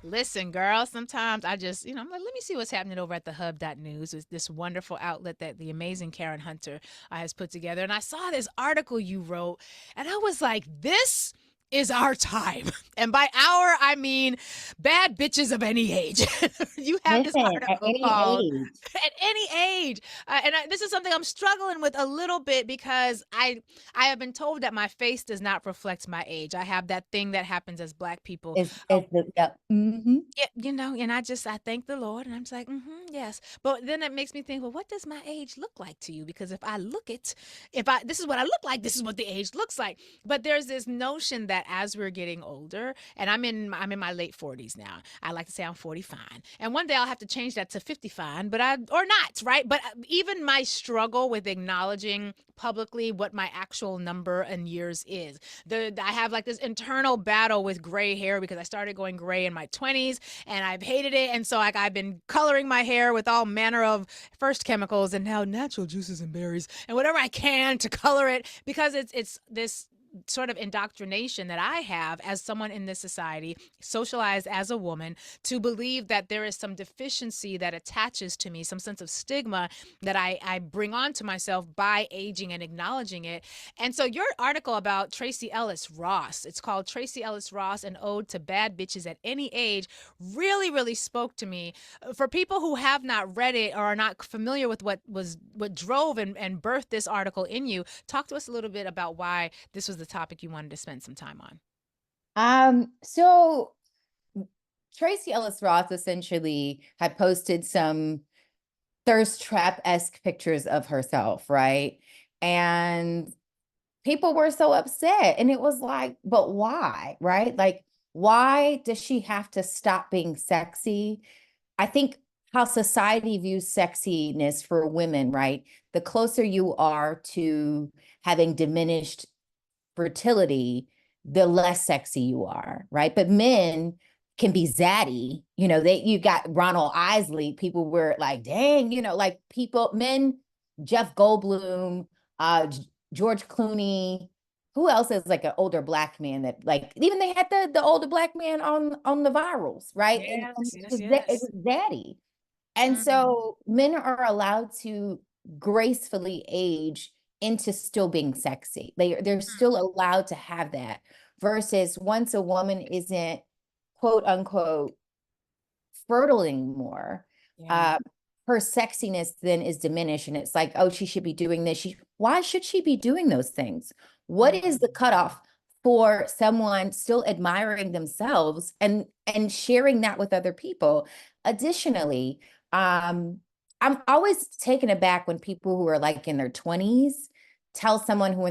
Listen, girl, sometimes I just, I'm like, let me see what's happening over at TheHub.News. It's this wonderful outlet that the amazing Karen Hunter has put together. And I saw this article you wrote, and I was like, this is our time. And by our, I mean bad bitches of any age. You have this Listen, at article any called age. At Any Age. This is something I'm struggling with a little bit because I have been told that my face does not reflect my age. I have that thing that happens as Black people. Is the yep. Yeah, and I thank the Lord, and I'm just like, yes. But then it makes me think, well, what does my age look like to you? Because if I look it, if I this is what I look like, this is what the age looks like. But there's this notion that as we're getting older, and I'm in my late 40s now. I like to say I'm 40 fine, and one day I'll have to change that to 50 fine, but I or not, right? But even my struggle with acknowledging publicly what my actual number in years is. I have like this internal battle with gray hair because I started going gray in my 20s and I've hated it. And so like I've been coloring my hair with all manner of first chemicals and now natural juices and berries and whatever I can to color it because it's this sort of indoctrination that I have as someone in this society, socialized as a woman, to believe that there is some deficiency that attaches to me, some sense of stigma that I bring on to myself by aging and acknowledging it. And so your article about Tracee Ellis Ross, it's called Tracee Ellis Ross, An Ode to Bad Bitches at Any Age, really, really spoke to me. For people who have not read it or are not familiar with what drove and birthed this article in you, talk to us a little bit about why this was the topic you wanted to spend some time on. So Tracee Ellis Ross essentially had posted some thirst trap-esque pictures of herself, right? And people were so upset. And it was like, but why? Right? Like, why does she have to stop being sexy? I think how society views sexiness for women, right? The closer you are to having diminished fertility, the less sexy you are, right? But men can be zaddy. You got Ronald Isley, people were like, dang, like men, Jeff Goldblum, George Clooney. Who else is like an older Black man that like even they had the older Black man on the virals, right? And Yes, yes, it yes. was zaddy. And Mm. so men are allowed to gracefully age into still being sexy. They're still allowed to have that. Versus once a woman isn't quote unquote fertile anymore, Yeah. uh, her sexiness then is diminished. And it's like, oh, she should be doing this. Why should she be doing those things? What is the Mm. cutoff for someone still admiring themselves and sharing that with other people? Additionally, I'm always taken aback when people who are like in their 20s tell someone who's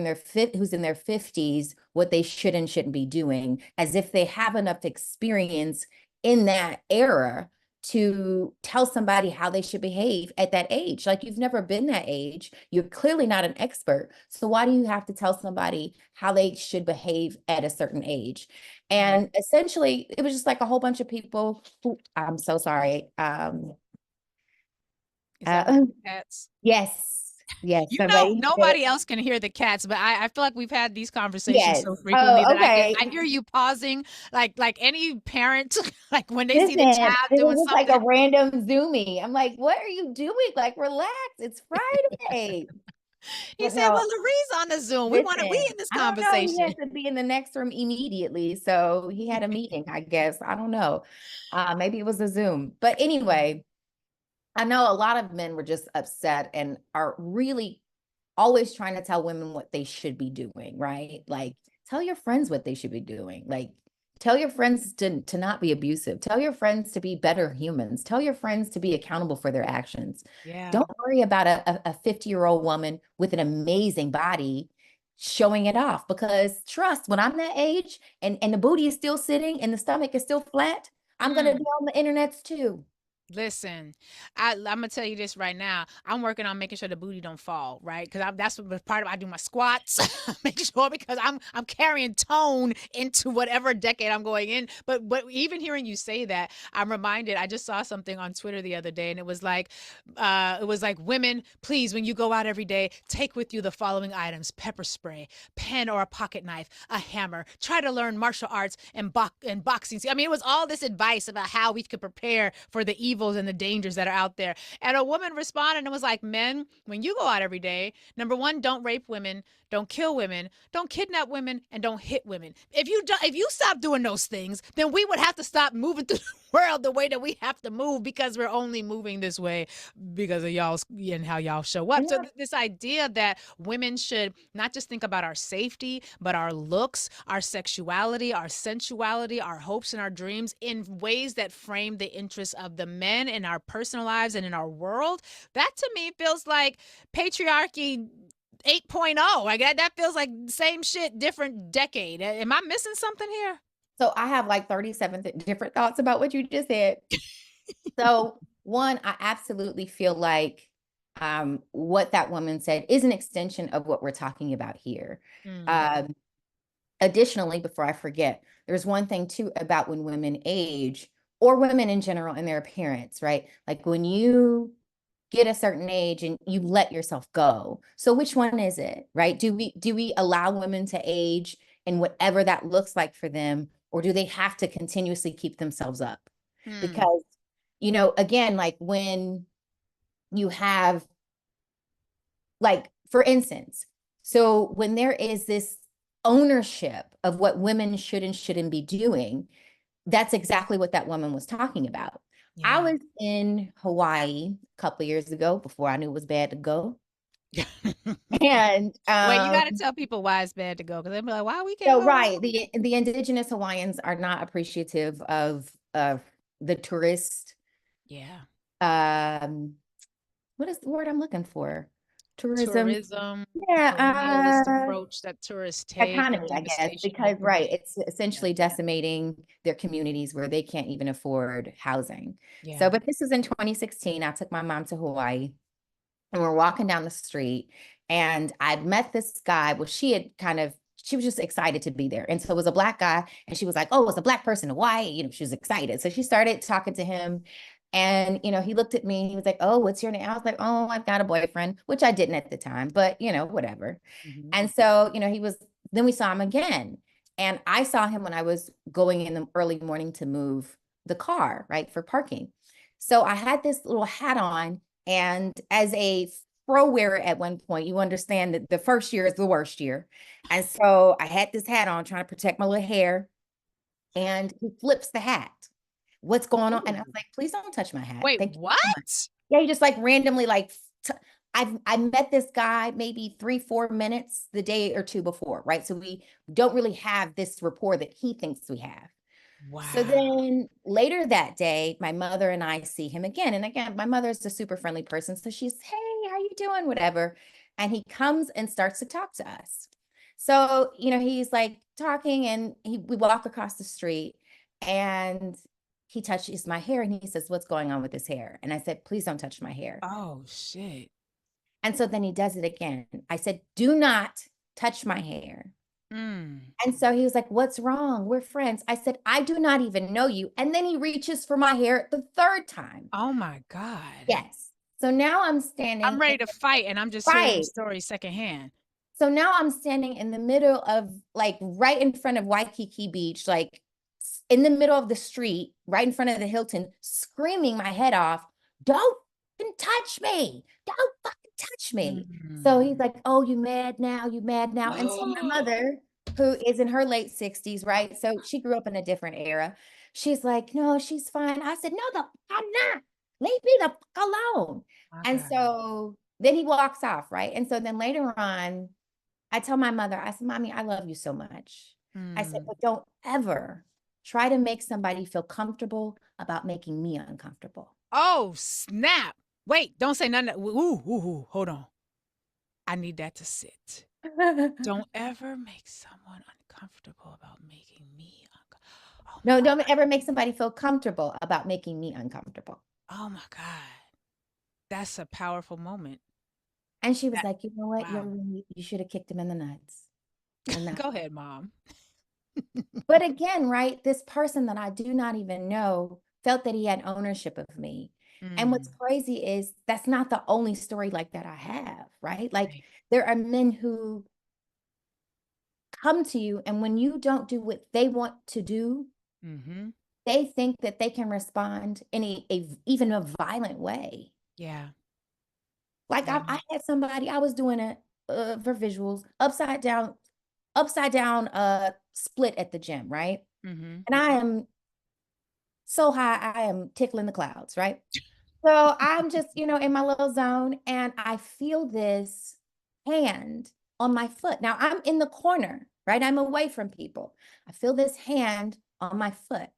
in their 50s what they should and shouldn't be doing, as if they have enough experience in that era to tell somebody how they should behave at that age. Like, you've never been that age. You're clearly not an expert. So why do you have to tell somebody how they should behave at a certain age? Mm. And essentially, it was just like a whole bunch of people who, I'm so sorry. Is that one Uh, of the cats? yes, yes, somebody said, Nobody else can hear the cats, but I feel like we've had these conversations yes. so frequently Oh, that okay. I hear you pausing, like any parent, like when they see the Listen, child it doing was just like something. a random Zoomie. I'm like, what are you doing? Like, relax. It's Friday. He But said, "Well, no, Lurie's on the Zoom. We listen, in this I don't know. He conversation." has to be in the next room immediately. So he had a meeting, I guess. I don't know. Maybe it was a Zoom. But anyway, I know a lot of men were just upset and are really always trying to tell women what they should be doing, right? Like, tell your friends what they should be doing. Like, tell your friends to not be abusive. Tell your friends to be better humans. Tell your friends to be accountable for their actions. Yeah. Don't worry about a 50-year-old woman with an amazing body showing it off, because trust, when I'm that age and the booty is still sitting and the stomach is still flat, I'm going to be Mm. on the internets too. Listen, I'm gonna tell you this right now. I'm working on making sure the booty don't fall, right? Because that's what part of I do my squats, making sure because I'm carrying tone into whatever decade I'm going in. But even hearing you say that, I'm reminded. I just saw something on Twitter the other day, and it was like women, please, when you go out every day, take with you the following items: pepper spray, pen or a pocket knife, a hammer. Try to learn martial arts and boxing. I mean, it was all this advice about how we could prepare for the evils and the dangers that are out there. And a woman responded and was like, men, when you go out every day, number one, don't rape women, don't kill women, don't kidnap women, and don't hit women. If you stop doing those things, then we would have to stop moving through the world the way that we have to move because we're only moving this way because of y'all and how y'all show up. And So that- this idea that women should not just think about our safety, but our looks, our sexuality, our sensuality, our hopes and our dreams in ways that frame the interests of the men in our personal lives and in our world, that to me feels like patriarchy 8.0. Like that feels like same shit, different decade. Am I missing something here? So I have like 37 different thoughts about what you just said. So one, I absolutely feel like what that woman said is an extension of what we're talking about here. Mm. Um, Additionally, before I forget, there's one thing too about when women age or women in general in their appearance, right? Like when you get a certain age and you let yourself go. So which one is it, right? Do we allow women to age and whatever that looks like for them, or do they have to continuously keep themselves up? Hmm. Because, again, like when you have, like, for instance, so when there is this ownership of what women should and shouldn't be doing, that's exactly what that woman was talking about. I Yeah. was in Hawaii a couple of years ago before I knew it was bad to go. And Wait, you got to tell people why it's bad to go because they'll be like, "Why we can't so go to right, Hawaii?" the indigenous Hawaiians are not appreciative of the tourist Yeah. um what is the word I'm looking for? Tourism. Tourism, Yeah, colonialist approach that tourists take, and economy, I guess, devastation of because right, community. it's Yeah. essentially decimating their communities where they can't even afford housing. So, Yeah. but this was in 2016. I took my mom to Hawaii and we're walking down the street and I'd met this guy. Well, she was just excited to be there. And so it was a black guy and she was like, oh, it's a black person in Hawaii. She was excited. So she started talking to him and, he looked at me. He was like, oh, what's your name? I was like, oh, I've got a boyfriend, which I didn't at the time, but, whatever. Mhm. And so, then we saw him again. And I saw him when I was going in the early morning to move the car, right, for parking. So I had this little hat on. And as a pro wearer at one point, you understand that the first year is the worst year. And so I had this hat on trying to protect my little hair. And he flips the hat. What's going on? And I was Ooh. like, please don't touch my hat. Wait, Thank you so much. what? Yeah, he just like randomly like I met this guy maybe 3-4 minutes the day or two before, right? So we don't really have this rapport that he thinks we have. So Wow. then later that day, my mother and I see him again. And again, my mother's a super friendly person. So she's, hey, how you doing? Whatever. And he comes and starts to talk to us. So, he's like talking and we walk across the street and he touches my hair and he says, what's going on with his hair? And I said, please don't touch my hair. Oh shit. And so then he does it again. I said, do not touch my hair. Mm. And so he was like, what's wrong? We're friends. I said, I do not even know you. And then he reaches for my hair the third time. Oh my God. Yes. So now I'm I'm standing in ready to the fight, and I'm just hearing the right. story secondhand. So now I'm standing in the middle of like right in front of Waikiki Beach, like in the middle of the street, right in front of the Hilton, screaming my head off, don't fucking touch me. Don't fucking touch me. So he's Mm. like, oh, you mad now? You mad now? And so my mother, who is in her late 60s, right? So she grew up in a different era. She's like, no, she's fine. I said, no, I'm not. Leave me the fuck alone. My And God. so then he walks off, right? And so then later on, I tell my mother, I said, Mommy, I love you so much. I said, Mm. but don't ever try to make somebody feel comfortable about making me uncomfortable. Oh snap! Wait, don't say nothing. Ooh, ooh, ooh, hold on. I need that to sit. Don't ever make someone uncomfortable about making me uncomfortable. Oh No, my. don't ever make somebody feel comfortable about making me uncomfortable. Oh my God. That's a powerful moment. And she was That, like, you know what? wow. You should have kicked him in the nuts. And that, Go ahead, mom. but again, right, this person that I do not even know felt that he had ownership of me. And what's Mm, crazy is that's not the only story like that I have, right? Like right. there are men who come to you, and when you don't do what they want to do, Mm-hmm. they think that they can respond in even a violent way. Yeah. Like Yeah. I had somebody, I was doing it for visuals, upside down split at the gym, right? Mm-hmm. And I am so high, I am tickling the clouds, right? So I'm just, in my little zone, and I feel this hand on my foot. Now I'm in the corner, right? I'm away from people. I feel this hand on my foot.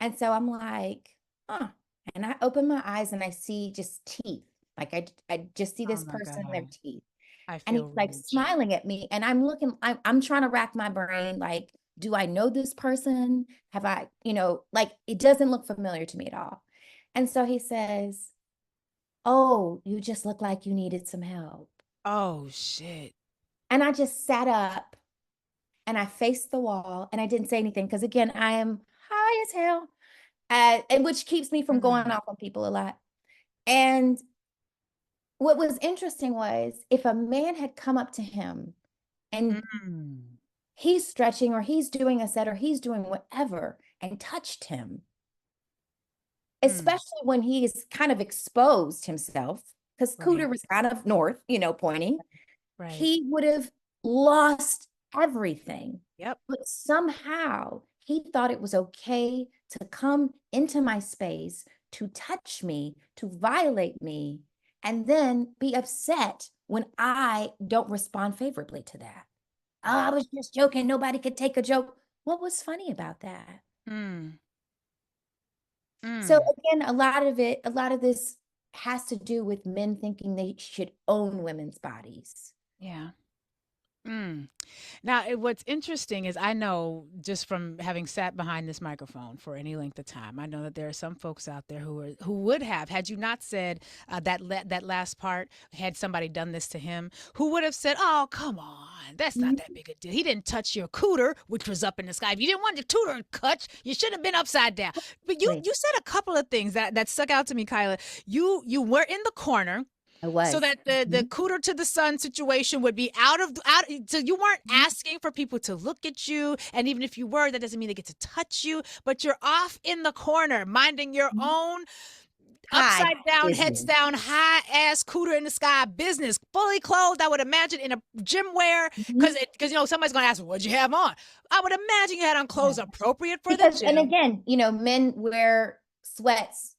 And so I'm like, huh. And I open my eyes and I see just teeth. Like I just see Oh this my person and their God. teeth. I And he's feel like rage. smiling at me. And I'm looking, I'm trying to rack my brain. Like, do I know this person? Have I, like it doesn't look familiar to me at all. And so he says, oh, you just look like you needed some help. Oh shit. And I just sat up and I faced the wall and I didn't say anything because, again, I am high as hell, and which keeps me from going Mm. off on people a lot. And what was interesting was if a man had come up to him and Mm. he's stretching or he's doing a set or he's doing whatever and touched him, Mm. especially when he's kind of exposed himself, because Right. Cooter was kind of north, pointing, Right. he would have lost everything. Yep. But somehow he thought it was okay to come into my space, to touch me, to violate me, and then be upset when I don't respond favorably to that. Oh, I was just joking. Nobody could take a joke. What was funny about that? Mm. So Mm. again, a lot of this has to do with men thinking they should own women's bodies. Yeah. Mm. Now, what's interesting is I know just from having sat behind this microphone for any length of time, I know that there are some folks out there who would have, had you not said that last part, had somebody done this to him, who would have said, "Oh, come on, that's not that big a deal. He didn't touch your cooter, which was up in the sky. If you didn't want your cooter cut, you should have been upside down." But you Exactly. you said a couple of things that stuck out to me, Kyla. You were in the corner I so was. that the Mhm. cooter to the sun situation would be out, so you weren't Mhm. asking for people to look at you, and even if you were, that doesn't mean they get to touch you, but you're off in the corner minding your Mhm. own High upside down, heads business. down, high ass cooter in the sky business, fully clothed, I would imagine, in a gym wear, Mhm. because somebody's gonna ask, what'd you have on? I would imagine you had on Yeah. clothes appropriate for the Because, and gym. again, men wear sweats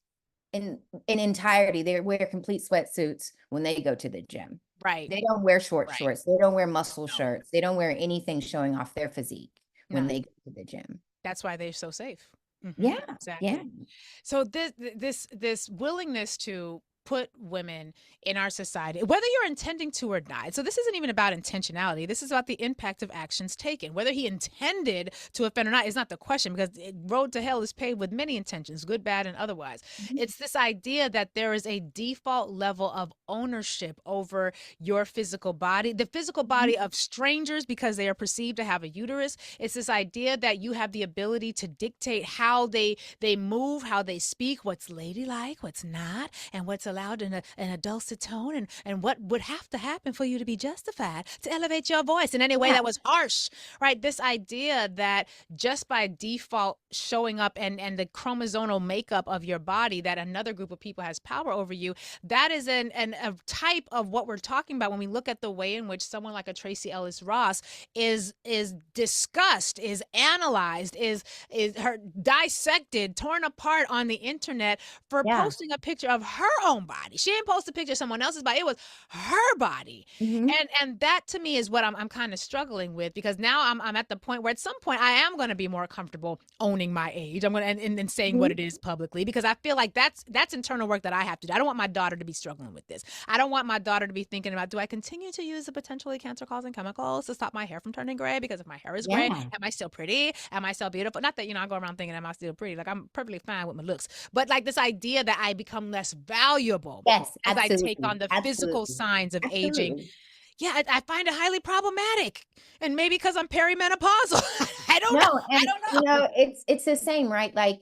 in entirety. They wear complete sweatsuits when they go to the gym. Right. They don't wear short Right. shorts. They don't wear muscle No. shirts. They don't wear anything showing off their physique when No. they go to the gym. That's why they're so safe. Yeah. Yeah. Exactly. So this willingness to put women in our society, whether you're intending to or not. So this isn't even about intentionality. This is about the impact of actions taken. Whether he intended to offend or not is not the question, because road to hell is paved with many intentions, good, bad, and otherwise. Mhm. It's this idea that there is a default level of ownership over your physical body, the physical Mhm. body of strangers, because they are perceived to have a uterus. It's this idea that you have the ability to dictate how they move, how they speak, what's ladylike, what's not, and what's allowed in an dulcet tone, and what would have to happen for you to be justified to elevate your voice in any way Yeah. that was harsh, right? This idea that just by default showing up and the chromosomal makeup of your body, that another group of people has power over you, that is a type of what we're talking about when we look at the way in which someone like a Tracee Ellis Ross is discussed, is analyzed, is her dissected, torn apart on the internet for Yeah. posting a picture of her own own body. She didn't post a picture of someone else's body. It was her body. Mhm. And that to me is what I'm kind of struggling with, because now I'm at the point where at some point I am going to be more comfortable owning my age. I'm going to and saying what Mhm. it is publicly, because I feel like that's internal work that I have to do. I don't want my daughter to be struggling with this. I don't want my daughter to be thinking about, do I continue to use the potentially cancer-causing chemicals to stop my hair from turning gray? Because if my hair is gray, Yeah. am I still pretty? Am I still beautiful? Not that, I go around thinking, am I still pretty? Like, I'm perfectly fine with my looks. But like this idea that I become less valuable Yes, as I take absolutely. on the physical Absolutely. signs of aging, Absolutely. yeah, I find it highly problematic. And maybe because I'm perimenopausal. I don't know. No, I and don't know. it's the same, right? Like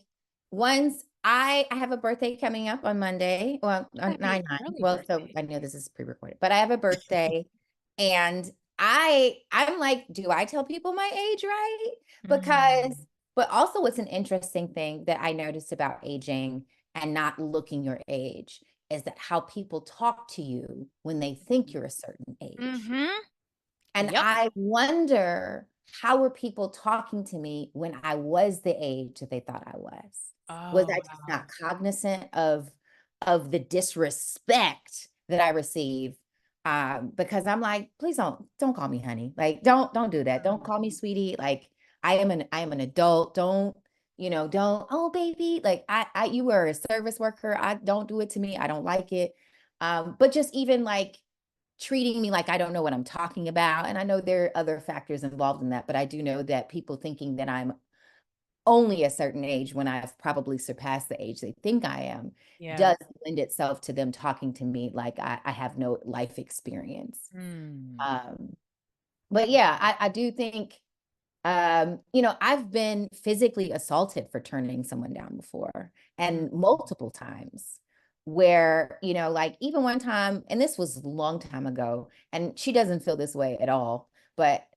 once I have a birthday coming up on Monday. Well, on Happy 9/9. early Well, so birthday. I know this is pre-recorded, but I have a birthday and I'm like, do I tell people my age, right? Because Mm, but also what's an interesting thing that I noticed about aging and not looking your age is that how people talk to you when they think you're a certain age. mm-hmm. And Yep. I wonder, how were people talking to me when I was the age that they thought I was? Was Oh, I just wow. not cognizant of the disrespect that I receive? Because I'm like, please don't call me honey. Like, don't do that. Don't call me sweetie. Like, I am an adult. Don't, oh baby. Like you were a service worker. I don't do it to me. I don't like it. But just even like treating me like I don't know what I'm talking about. And I know there are other factors involved in that, but I do know that people thinking that I'm only a certain age when I've probably surpassed the age they think I am Yeah. does lend itself to them talking to me like I have no life experience. Mm. Um, but yeah, I do think I've been physically assaulted for turning someone down before, Mm. and multiple times where, like even one time, and this was a long time ago, and she doesn't feel this way at all, but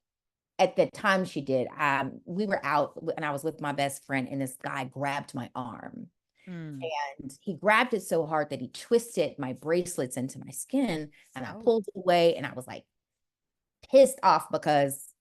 at the time she did. We were out and I was with my best friend, and this guy grabbed my arm. Mm. And he grabbed it so hard that he twisted my bracelets into my skin, and I Oh, pulled it away, and I was like pissed off because,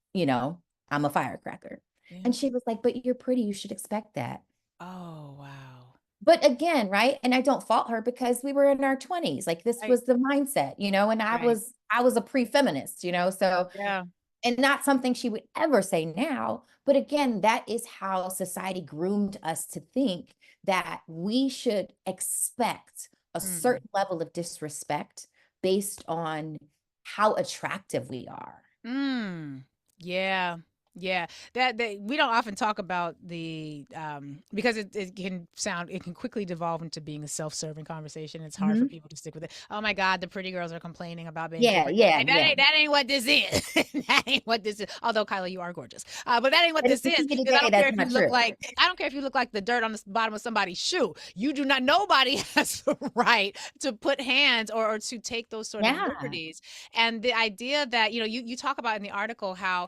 I'm a firecracker. yeah. And she was like, but you're pretty. You should expect that. Oh, wow. But again, right? And I don't fault her because we were in our 20s. Like this Right. was the mindset, and I Right. was I was a pre-feminist, so Yeah. and not something she would ever say now. But again, that is how society groomed us to think that we should expect a Mm. certain level of disrespect based on how attractive we are. Mm. Yeah. Yeah. That we don't often talk about the because it can quickly devolve into being a self-serving conversation. It's hard for Mhm. people to stick with it. Oh my God, the pretty girls are complaining about being too Yeah, pretty. yeah, Like, yeah. that ain't what this is. That ain't what this is. Although Kyla, you are gorgeous. But that ain't what But at this the is. end of the Because day, that's not true. I don't care if you look like the dirt on the bottom of somebody's shoe. You do not, nobody has the right to put hands or to take those sort of Yeah. liberties. And the idea that, you talk about in the article how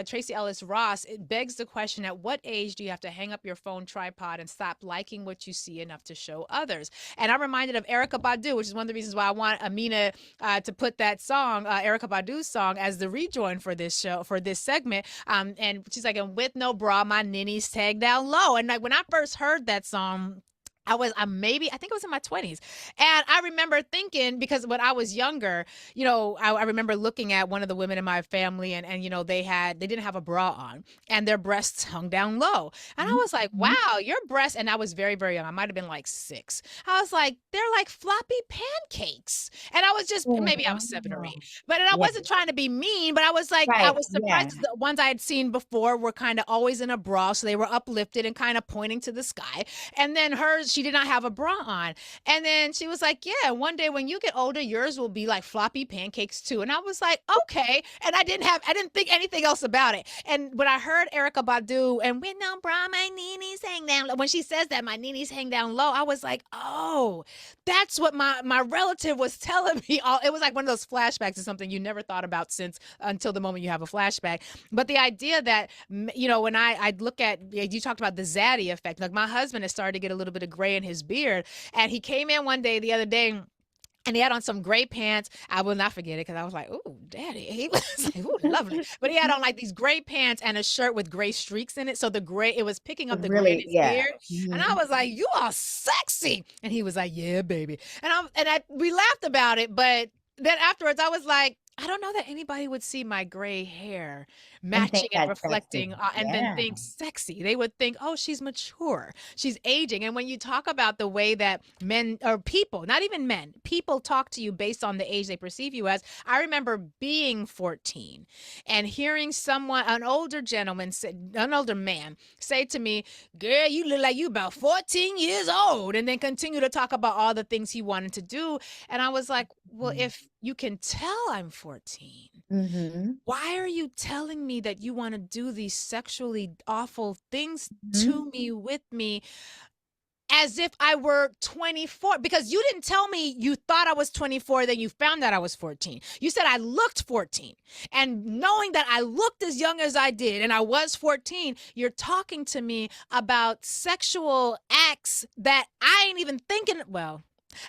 Tracee Ellis Ross, it begs the question, at what age do you have to hang up your phone tripod and stop liking what you see enough to show others? And I'm reminded of Erykah Badu, which is one of the reasons why I want Amina to put that song, Erykah Badu's song, as the rejoin for this show, for this segment. And she's like, and with no bra, my ninnies tag down low. And like when I first heard that song, I think it was in my 20s. And I remember thinking, because when I was younger, I remember looking at one of the women in my family, and they didn't have a bra on and their breasts hung down low. And I Mhm. was like, Mhm. wow, your breasts, and I was very, very young. I might have been like 6. I was like, they're like floppy pancakes. And I was just, Oh, maybe I was 7 or 8. wow. But and I Yeah. wasn't trying to be mean, but I was like, I Right. was surprised Yeah. 'cause the ones I had seen before were kind of always in a bra. So they were uplifted and kind of pointing to the sky. And then hers, she did not have a bra on. And then she was like, yeah, one day when you get older, yours will be like floppy pancakes too. And I was like, okay. And I didn't think anything else about it. And when I heard Erykah Badu, and with no bra, my knees hang down low, when she says that, my knees hang down low, I was like, oh, that's what my relative was telling me. All it was like one of those flashbacks of something you never thought about since until the moment you have a flashback. But the idea that, when I look at, you talked about the zaddy effect. Like my husband has started to get a little bit of gray in his beard, and he came in one day the other day. And he had on some gray pants. I will not forget it because I was like, "Ooh, daddy." He was like, "Ooh, lovely." But he had on like these gray pants and a shirt with gray streaks in it. So the gray, it was picking up the gray in Really, his yeah. hair. And I Mhm. was like, "You are sexy." And he was like, "Yeah, baby." We laughed about it, but then afterwards I was like, I don't know that anybody would see my gray hair And matching think and that's sexy. reflecting and then Yeah. think sexy. They would think, oh, she's mature, she's aging. And when you talk about the way that men or people, not even men, people talk to you based on the age they perceive you as, I remember being 14 and hearing someone, an older man, say to me, "Girl, you look like you about 14 years old," and then continue to talk about all the things he wanted to do. And I was like, well, if you can tell I'm 14, Mm-hmm. why are you telling me that you want to do these sexually awful things Hmm. to me, with me, as if I were 24? Because you didn't tell me you thought I was 24, then you found out I was 14. You said I looked 14. And knowing that I looked as young as I did and I was 14, you're talking to me about sexual acts that I ain't even thinking, well,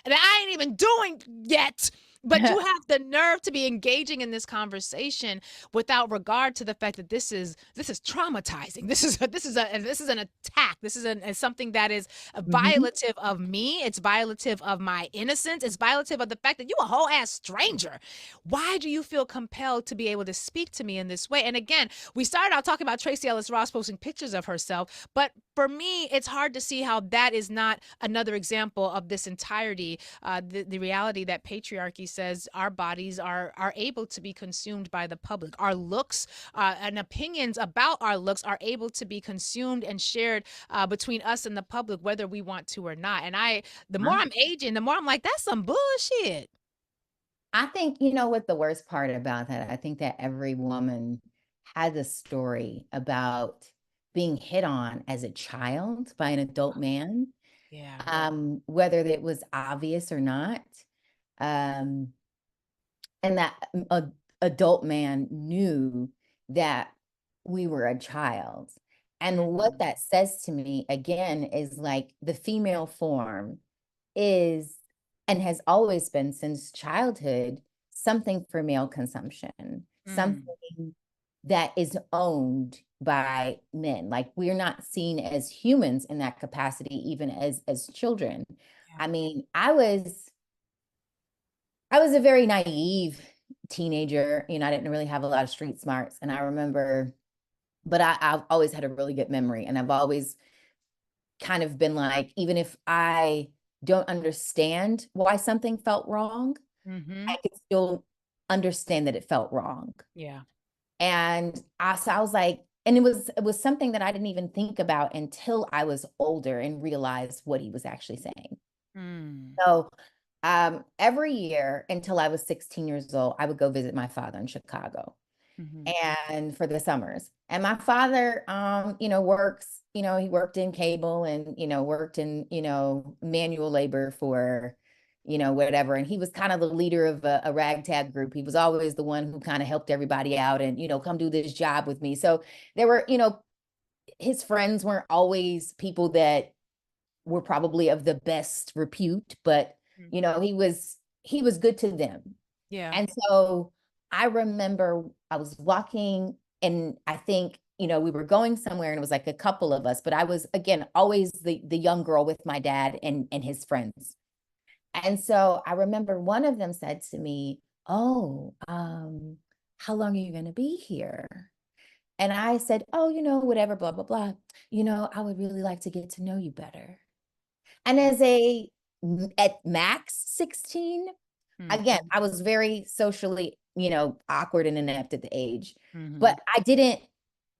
that I ain't even doing yet. But you have the nerve to be engaging in this conversation without regard to the fact that this is traumatizing. This is an attack. This is something that is Hmm. violative of me. It's violative of my innocence. It's violative of the fact that you a whole ass stranger. Why do you feel compelled to be able to speak to me in this way? And again, we started out talking about Tracee Ellis Ross posting pictures of herself, but for me, it's hard to see how that is not another example of this entirety. The reality that patriarchy says our bodies are able to be consumed by the public. Our looks and opinions about our looks are able to be consumed and shared between us and the public, whether we want to or not. And the more I'm aging, the more I'm like, that's some bullshit. I think, you know what the worst part about that? I think that every woman has a story about being hit on as a child by an adult man, Yeah. whether it was obvious or not. Um, and that adult man knew that we were a child. And what Mhm. that says to me again is like the female form is and has always been since childhood something for male consumption, Mm. something that is owned by men. Like we're not seen as humans in that capacity, even as children. Yeah. I mean, I was a very naive teenager. You know, I didn't really have a lot of street smarts. And I remember, but I've always had a really good memory. And I've always kind of been like, even if I don't understand why something felt wrong, Mm-hmm. I could still understand that it felt wrong. Yeah. And I was like, and it was something that I didn't even think about until I was older and realized what he was actually saying. Mm. So every year until I was 16 years old, I would go visit my father in Chicago Mm-hmm. and for the summers. And my father, works, he worked in cable and, worked in, manual labor for, whatever. And he was kind of the leader of a ragtag group. He was always the one who kind of helped everybody out and, come do this job with me. So there were, his friends weren't always people that were probably of the best repute, but Mm. he was good to them. Yeah. And so I remember I was walking and I think, we were going somewhere and it was like a couple of us, but I was again always the young girl with my dad and his friends. And so I remember one of them said to me, "Oh, how long are you going to be here?" And I said, "Oh, whatever, blah, blah, blah. I would really like to get to know you better." And as at max 16, again, Mm-hmm. I was very socially, awkward and inept at the age, Mm-hmm. but I didn't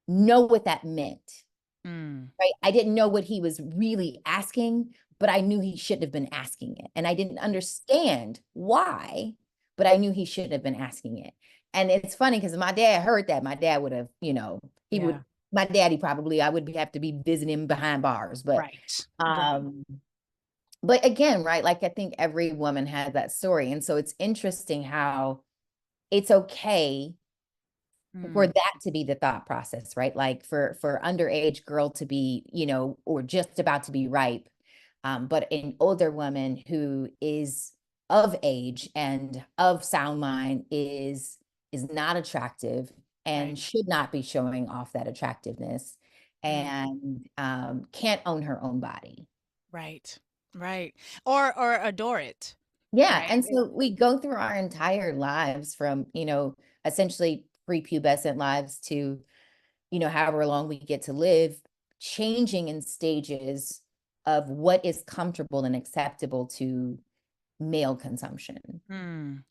know what that meant, Mm. right? I didn't know what he was really asking, but I knew he shouldn't have been asking it. And I didn't understand why, but I knew he shouldn't have been asking it. And it's funny because my dad heard that. My dad would have, he would, Yeah. my daddy probably, I would have to be visiting him behind bars. Right. Right. But again, right, like I think every woman has that story. And so it's interesting how it's okay for Mm. that to be the thought process, right? Like for underage girl to be, or just about to be ripe, but an older woman who is of age and of sound mind is not attractive Right. and should not be showing off that attractiveness, Mm. and can't own her own body. Right. Right. Or adore it. Yeah, Right. and so we go through our entire lives from, essentially prepubescent lives to, however long we get to live, changing in stages of what is comfortable and acceptable to male consumption. Mm.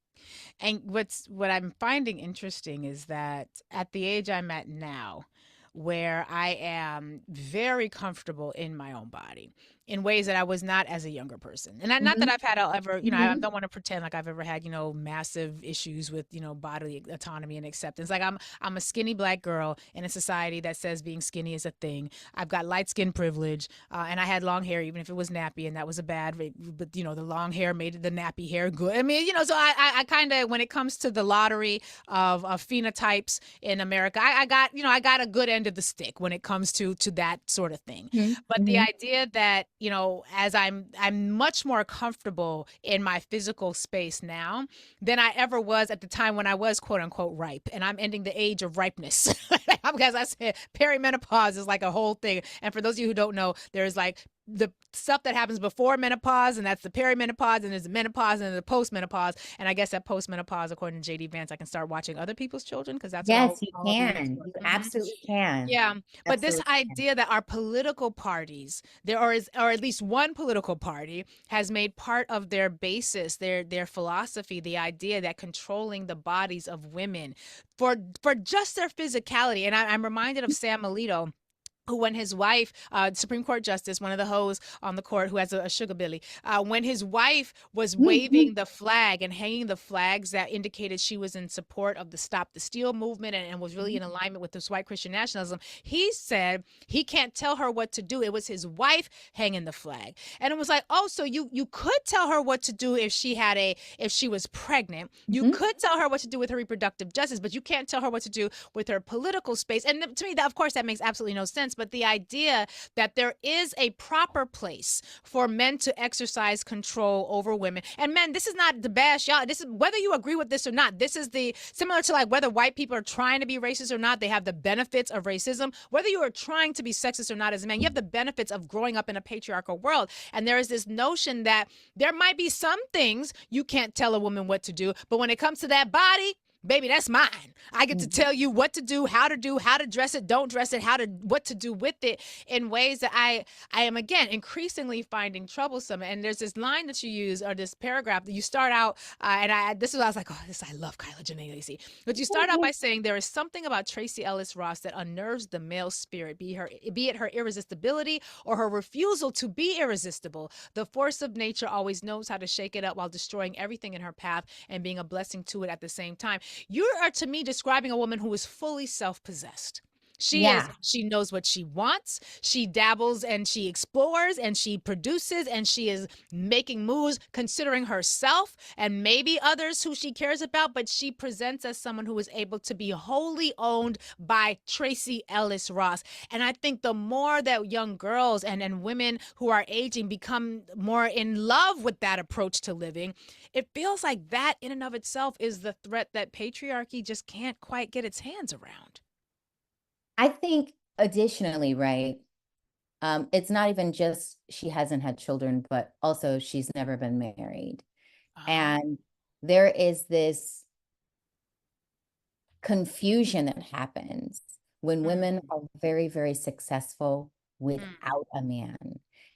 And what I'm finding interesting is that at the age I'm at now, where I am very comfortable in my own body in ways that I was not as a younger person. And not that Mhm, I've had ever, I mhm. don't want to pretend like I've ever had, massive issues with, bodily autonomy and acceptance. Like I'm a skinny black girl in a society that says being skinny is a thing. I've got light skin privilege, and I had long hair even if it was nappy, and that was a bad, but the long hair made the nappy hair good. I mean, so I kind of, when it comes to the lottery of phenotypes in America, I got, I got a good end of the stick when it comes to that sort of thing. Mhm, But the mhm. idea that, as I'm much more comfortable in my physical space now than I ever was at the time when I was quote unquote ripe. And I'm ending the age of ripeness. Because I said perimenopause is like a whole thing. And for those of you who don't know, there's like the stuff that happens before menopause, and that's the perimenopause, and there's the menopause and the postmenopause. And I guess at postmenopause, according to JD Vance, I can start watching other people's children because that's what Yes, you all of you ladies can. do. You Mhm. absolutely can. Yeah, but this Absolutely can. idea that our political parties, or at least one political party, has made part of their basis, their philosophy, the idea that controlling the bodies of women for just their physicality. And I'm reminded of Sam Alito, who, when his wife, Supreme Court Justice, one of the hoes on the court who has a sugar billy, when his wife was waving the flag and hanging the flags that indicated she was in support of the Stop the Steal movement, and was really in alignment with this white Christian nationalism, he said he can't tell her what to do. It was his wife hanging the flag. And it was like, oh, so you could tell her what to do if she was pregnant. You Mhm. could tell her what to do with her reproductive justice, but you can't tell her what to do with her political space. And to me, that, of course, that makes absolutely no sense. But the idea that there is a proper place for men to exercise control over women. And men, this is not to bash y'all. This is, whether you agree with this or not, this is the similar to like whether white people are trying to be racist or not, they have the benefits of racism. Whether you are trying to be sexist or not as a man, you have the benefits of growing up in a patriarchal world. And there is this notion that there might be some things you can't tell a woman what to do, but when it comes to that body, baby, that's mine. I get to Mhm. tell you what to do, how to dress it, don't dress it, what to do with it in ways that I am, again, increasingly finding troublesome. And there's this line that you use, or this paragraph that you start out, and this is what I was like, oh, this, I love Kyla, Jenée, Lacey. But you start out by saying there is something about Tracee Ellis Ross that unnerves the male spirit, be it her irresistibility or her refusal to be irresistible. The force of nature always knows how to shake it up while destroying everything in her path and being a blessing to it at the same time. You are, to me, describing a woman who is fully self-possessed. Yeah. She knows what she wants. She dabbles and she explores and she produces, and she is making moves considering herself and maybe others who she cares about, but she presents as someone who is able to be wholly owned by Tracee Ellis Ross. And I think the more that young girls and women who are aging become more in love with that approach to living, it feels like that in and of itself is the threat that patriarchy just can't quite get its hands around. I think additionally, right, it's not even just she hasn't had children, but also she's never been married. Oh. And there is this confusion that happens when women Mm, are very, very successful mm, without a man.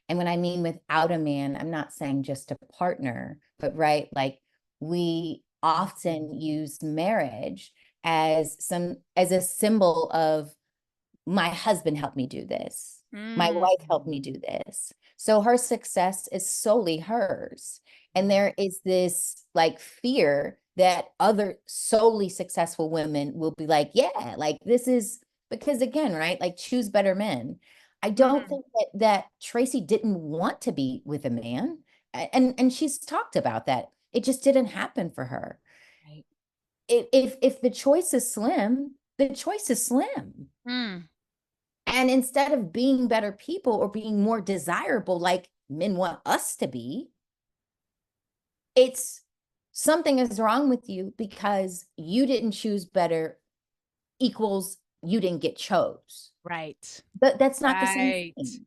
And when I mean without a man, I'm not saying just a partner, but right, like we often use marriage as a symbol of my husband helped me do this. My mm, wife helped me do this. So her success is solely hers. And mm, there is this like fear that other solely successful women will be like, yeah, like this is because again, right? Like choose better men. I don't mm. think that Tracee didn't want to be with a man. And she's talked about that. It just didn't happen for her. Right. If the choice is slim, the choice is slim. Mm, And instead of being better people or being more desirable like men want us to be, it's something is wrong with you because you didn't choose better equals you didn't get chose. Right. But that's not the same Right. thing.